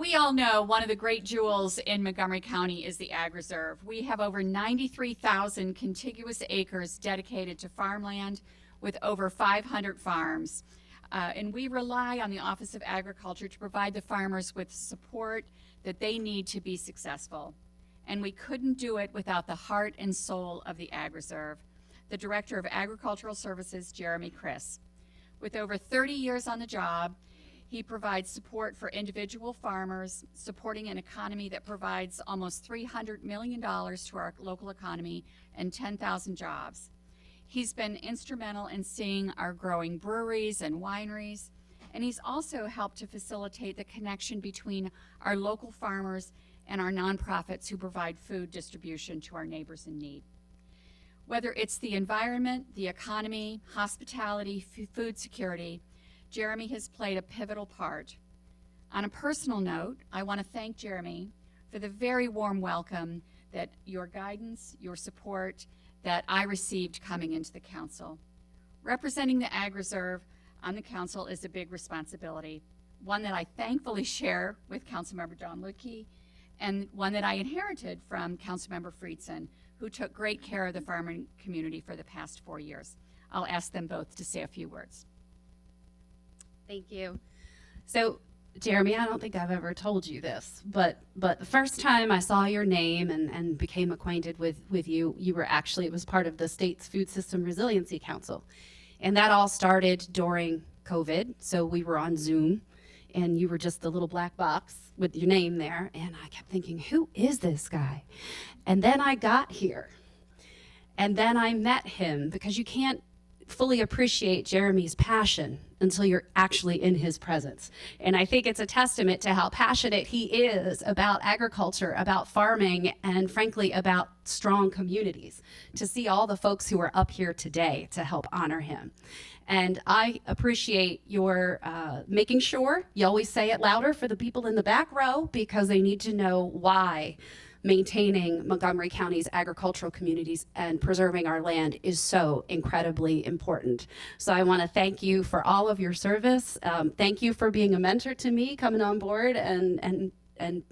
we all know, one of the great jewels in Montgomery County is the Ag Reserve. We have over 93,000 contiguous acres dedicated to farmland with over 500 farms. And we rely on the Office of Agriculture to provide the farmers with support that they need to be successful. And we couldn't do it without the heart and soul of the Ag Reserve, the Director of Agricultural Services, Jeremy Criss. With over 30 years on the job, he provides support for individual farmers, supporting an economy that provides almost $300 million to our local economy and 10,000 jobs. He's been instrumental in seeing our growing breweries and wineries, and he's also helped to facilitate the connection between our local farmers and our nonprofits who provide food distribution to our neighbors in need. Whether it's the environment, the economy, hospitality, food security, Jeremy has played a pivotal part. On a personal note, I want to thank Jeremy for the very warm welcome that your guidance, your support that I received coming into the council. Representing the Ag Reserve on the council is a big responsibility, one that I thankfully share with Councilmember Luedtke, and one that I inherited from Councilmember Friedson, who took great care of the farming community for the past 4 years. I'll ask them both to say a few words. Thank you. So, Jeremy, I don't think I've ever told you this, but the first time I saw your name and became acquainted with you, it was part of the state's Food System Resiliency Council. And that all started during COVID. So we were on Zoom and you were just the little black box with your name there. And I kept thinking, who is this guy? And then I got here and then I met him, because you can't fully appreciate Jeremy's passion until you're actually in his presence. And I think it's a testament to how passionate he is about agriculture, about farming, and frankly, about strong communities, to see all the folks who are up here today to help honor him. And I appreciate your making sure you always say it louder for the people in the back row, because they need to know why maintaining Montgomery County's agricultural communities and preserving our land is so incredibly important. So I want to thank you for all of your service. Thank you for being a mentor to me, coming on board and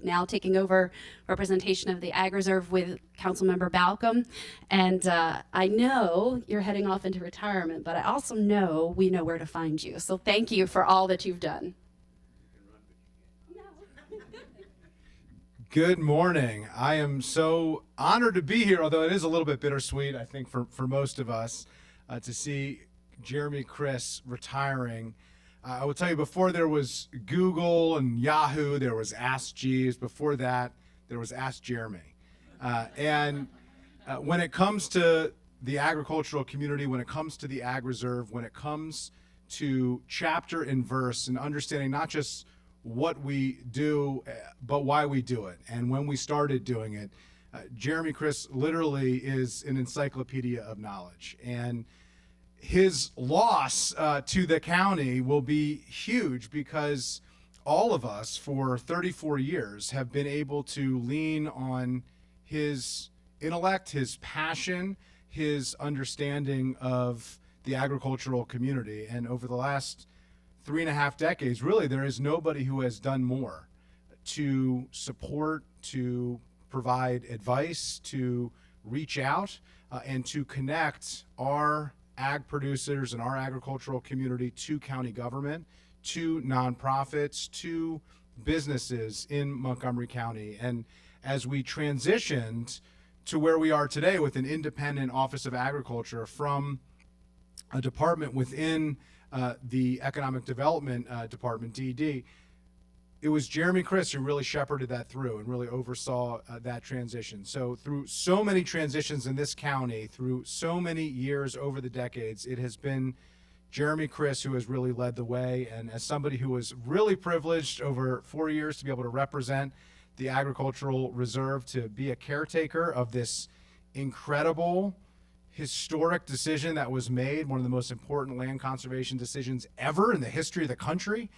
now taking over representation of the Ag Reserve with Councilmember Balcombe. And I know you're heading off into retirement, but I also know we know where to find you. So thank you for all that you've done. Good morning. I am so honored to be here, although it is a little bit bittersweet, I think, for most of us, to see Jeremy Criss retiring. I will tell you, before there was Google and Yahoo, there was Ask Jeeves. Before that, there was Ask Jeremy. And when it comes to the agricultural community, when it comes to the Ag Reserve, when it comes to chapter and verse and understanding not just what we do, but why we do it. And when we started doing it, Jeremy Criss literally is an encyclopedia of knowledge. And his loss to the county will be huge, because all of us for 34 years have been able to lean on his intellect, his passion, his understanding of the agricultural community. And over the last 3.5 decades, really, there is nobody who has done more to support, to provide advice, to reach out, and to connect our ag producers and our agricultural community to county government, to nonprofits, to businesses in Montgomery County. And as we transitioned to where we are today with an independent Office of Agriculture from a department within the Economic Development Department, DED, it was Jeremy Criss who really shepherded that through and really oversaw that transition. So through so many transitions in this county, through so many years over the decades, it has been Jeremy Criss who has really led the way. And as somebody who was really privileged over 4 years to be able to represent the Agricultural Reserve, to be a caretaker of this incredible historic decision that was made, one of the most important land conservation decisions ever in the history of the country,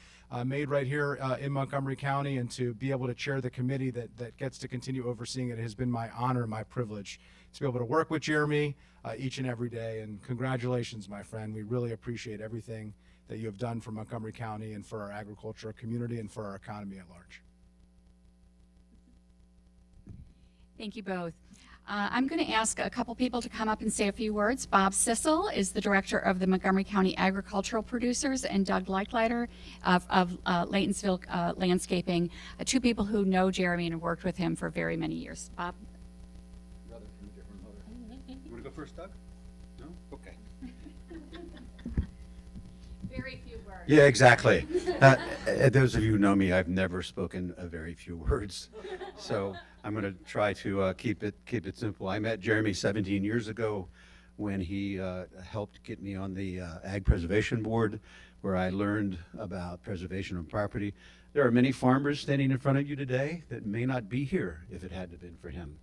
made right here in Montgomery County, and to be able to chair the committee that gets to continue overseeing it has been my honor and my privilege to be able to work with Jeremy each and every day. And congratulations, my friend. We really appreciate everything that you have done for Montgomery County and for our agricultural community and for our economy at large. Thank you both. I'm going to ask a couple people to come up and say a few words. Bob Sissel is the director of the Montgomery County Agricultural Producers, and Doug Leichleiter of Laytonsville Landscaping, two people who know Jeremy and have worked with him for very many years. Bob? Brother from a different mother. You want to go first, Doug? No? Okay. Very few words. Yeah, exactly. Those of you who know me, I've never spoken a very few words. So I'm going to try to keep it simple. I met Jeremy 17 years ago when he helped get me on the Ag Preservation Board, where I learned about preservation of property. There are many farmers standing in front of you today that may not be here if it hadn't been for him.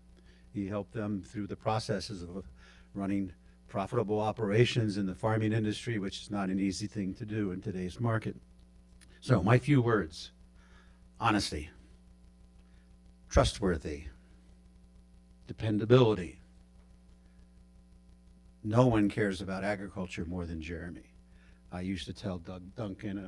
He helped them through the processes of running profitable operations in the farming industry, which is not an easy thing to do in today's market. So my few words: honesty, trustworthy, dependability. No one cares about agriculture more than Jeremy. I used to tell Doug Duncan,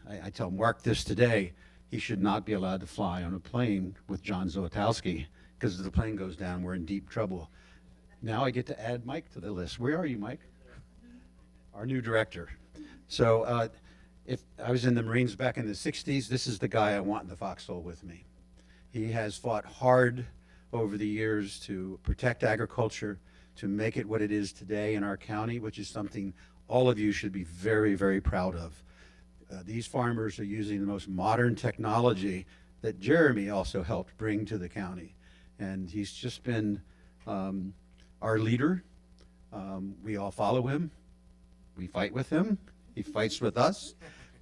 I tell Mark this today, he should not be allowed to fly on a plane with John Zolotowski, because if the plane goes down, we're in deep trouble. Now I get to add Mike to the list. Where are you, Mike? Our new director. So if I was in the Marines back in the 60s, this is the guy I want in the foxhole with me. He has fought hard over the years to protect agriculture, to make it what it is today in our county, which is something all of you should be very, very proud of. These farmers are using the most modern technology that Jeremy also helped bring to the county. And he's just been our leader. We all follow him. We fight with him. He fights with us.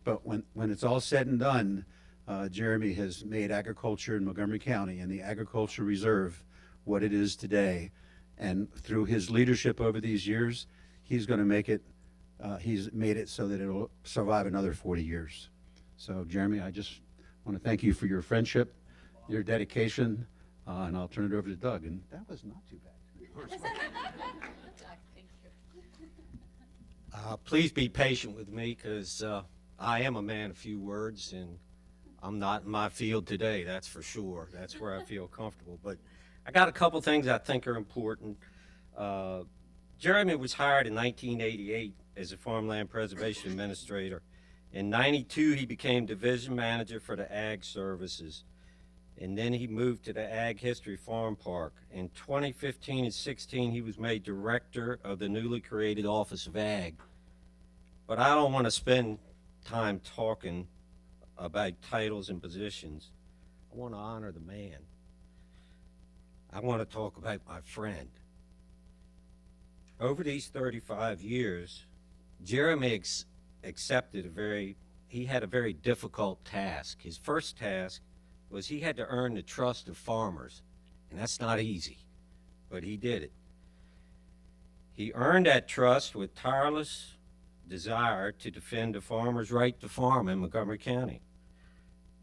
But when it's all said and done, Jeremy has made agriculture in Montgomery County and the Agriculture Reserve what it is today. And through his leadership over these years, he's going to make it, he's made it so that it'll survive another 40 years. So Jeremy, I just want to thank you for your friendship, your dedication, and I'll turn it over to Doug. And that was not too bad. Please be patient with me, because I am a man of few words, and I'm not in my field today, that's for sure. That's where I feel comfortable. But I got a couple things I think are important. Jeremy was hired in 1988 as a farmland preservation administrator. In 92, he became division manager for the Ag Services. And then he moved to the Ag History Farm Park. In 2015 and 16, he was made director of the newly created Office of Ag. But I don't want to spend time talking about titles and positions. I want to honor the man. I want to talk about my friend. Over these 35 years, Jeremy accepted he had a very difficult task. His first task was he had to earn the trust of farmers, and that's not easy, but he did it. He earned that trust with tireless desire to defend the farmer's right to farm in Montgomery County.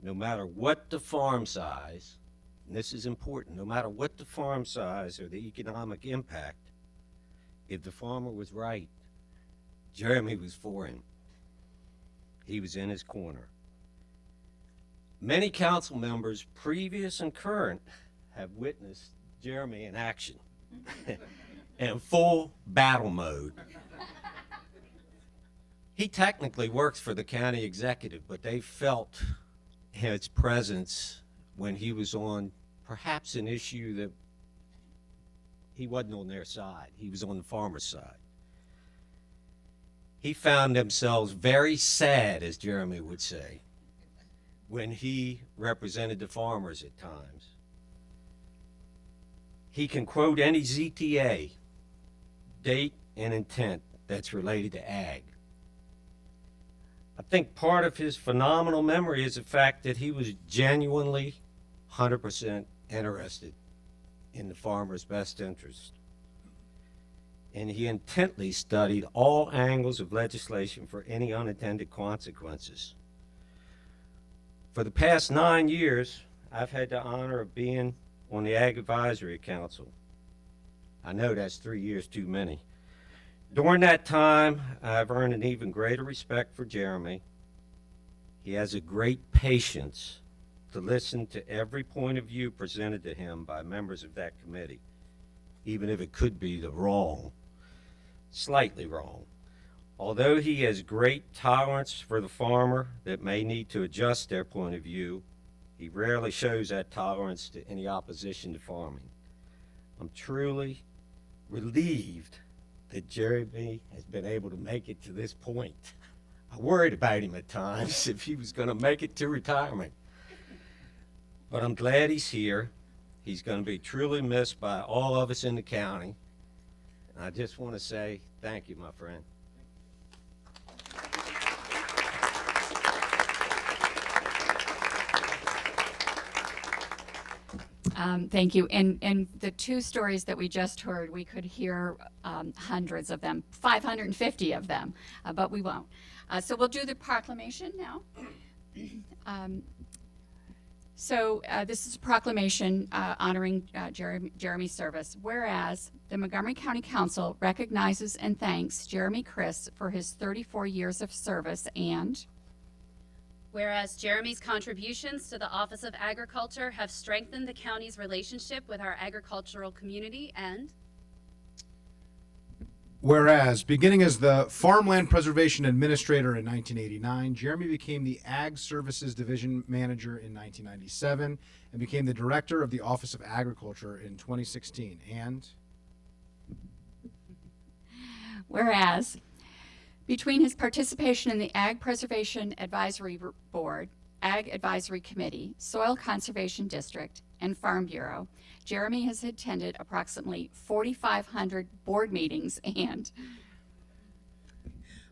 No matter what the farm size, and this is important, no matter what the farm size or the economic impact, if the farmer was right, Jeremy was for him. He was in his corner. Many council members, previous and current, have witnessed Jeremy in action in full battle mode. He technically works for the county executive, but they felt his presence when he was on perhaps an issue that he wasn't on their side. He was on the farmer's side. He found themselves very sad, as Jeremy would say, when he represented the farmers at times. He can quote any ZTA, date and intent, that's related to ag. I think part of his phenomenal memory is the fact that he was genuinely 100% interested in the farmer's best interest. And he intently studied all angles of legislation for any unintended consequences. For the past 9 years, I've had the honor of being on the Ag Advisory Council. I know that's 3 years too many. During that time, I've earned an even greater respect for Jeremy. He has a great patience to listen to every point of view presented to him by members of that committee, even if it could be the wrong, slightly wrong. Although he has great tolerance for the farmer that may need to adjust their point of view, he rarely shows that tolerance to any opposition to farming. I'm truly relieved that Jeremy has been able to make it to this point. I worried about him at times if he was going to make it to retirement. But I'm glad he's here. He's going to be truly missed by all of us in the county. And I just want to say thank you, my friend. Thank you. And the two stories that we just heard, we could hear hundreds of them, 550 of them, but we won't. So we'll do the proclamation now. This is a proclamation honoring Jeremy's service. Whereas the Montgomery County Council recognizes and thanks Jeremy Criss for his 34 years of service, and Whereas Jeremy's contributions to the Office of Agriculture have strengthened the county's relationship with our agricultural community, and Whereas, beginning as the Farmland Preservation Administrator in 1989, Jeremy became the Ag Services Division Manager in 1997 and became the Director of the Office of Agriculture in 2016. And whereas between his participation in the Ag Preservation Advisory Board, Ag Advisory Committee, Soil Conservation District, and Farm Bureau, Jeremy has attended approximately 4,500 board meetings, and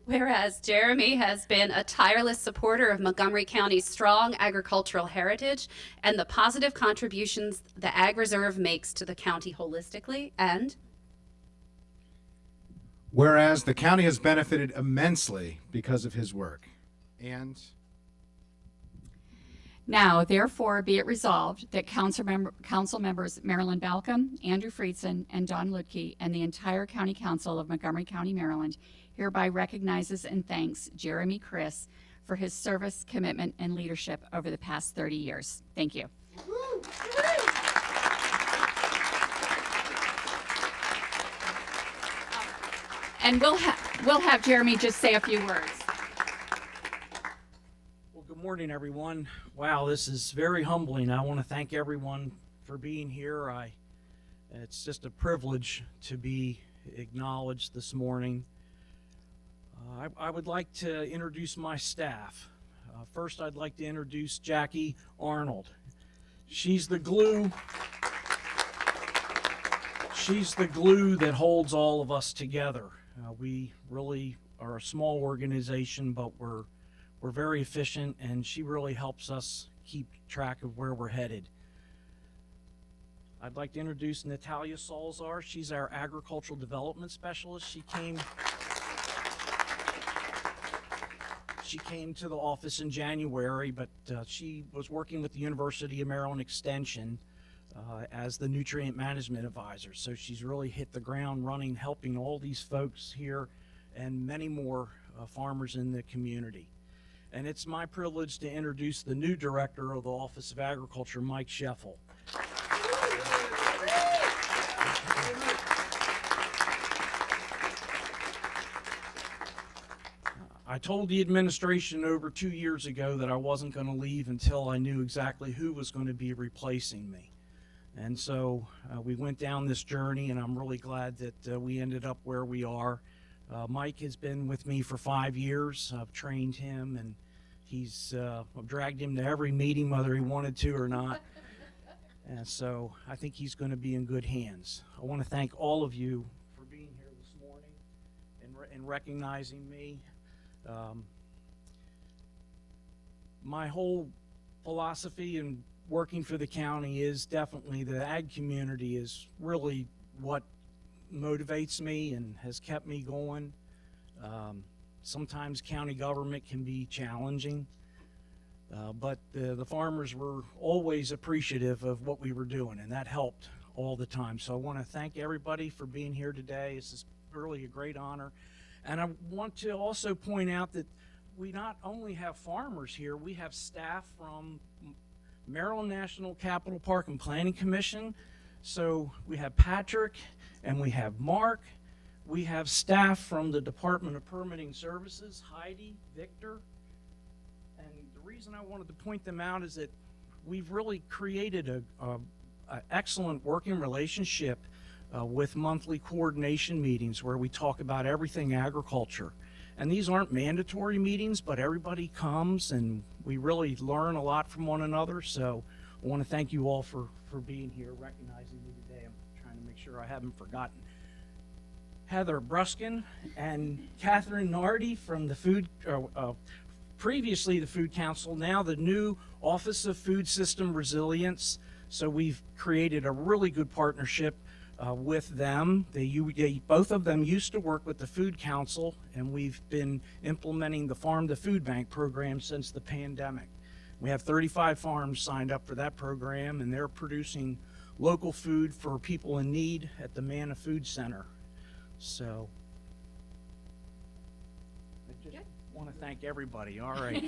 whereas Jeremy has been a tireless supporter of Montgomery County's strong agricultural heritage and the positive contributions the Ag Reserve makes to the county holistically, and whereas the county has benefited immensely because of his work. And now, therefore, be it resolved that council members Marilyn Balcombe, Andrew Friedson, and Don Luedtke, and the entire County Council of Montgomery County, Maryland, hereby recognizes and thanks Jeremy Criss for his service, commitment, and leadership over the past 30 years. Thank you. And we'll have Jeremy just say a few words. Well, good morning, everyone. Wow, this is very humbling. I want to thank everyone for being here. It's just a privilege to be acknowledged this morning. I would like to introduce my staff. First, I'd like to introduce Jackie Arnold. She's the glue. She's the glue that holds all of us together. We really are a small organization, but we're very efficient, and she really helps us keep track of where we're headed. I'd like to introduce Natalia Salzar. She's our agricultural development specialist. She came to the office in January, but she was working with the University of Maryland Extension as the nutrient management advisor. So she's really hit the ground running, helping all these folks here and many more farmers in the community. And it's my privilege to introduce the new director of the Office of Agriculture, Mike Scheffel. I told the administration over 2 years ago that I wasn't going to leave until I knew exactly who was going to be replacing me. And so we went down this journey, and I'm really glad that we ended up where we are. Mike has been with me for 5 years. I've trained him, and I've dragged him to every meeting, whether he wanted to or not. And so I think he's going to be in good hands. I want to thank all of you for being here this morning and recognizing me. My whole philosophy in working for the county is definitely the ag community is really what motivates me and has kept me going. Sometimes county government can be challenging, but the farmers were always appreciative of what we were doing, and that helped all the time. So I want to thank everybody for being here today. This is really a great honor. And I want to also point out that we not only have farmers here, we have staff from Maryland National Capital Park and Planning Commission. So we have Patrick and we have Mark. We have staff from the Department of Permitting Services, Heidi, Victor. And the reason I wanted to point them out is that we've really created a excellent working relationship with monthly coordination meetings where we talk about everything agriculture. And these aren't mandatory meetings, but everybody comes and we really learn a lot from one another. So I want to thank you all for being here, recognizing me today. I'm trying to make sure I haven't forgotten. Heather Bruskin and Catherine Nardi from the previously the Food Council, now the new Office of Food System Resilience. So we've created a really good partnership with them. Both of them used to work with the Food Council, and we've been implementing the Farm to Food Bank program since the pandemic. We have 35 farms signed up for that program, and they're producing local food for people in need at the Manna Food Center. So I just want to thank everybody. All right.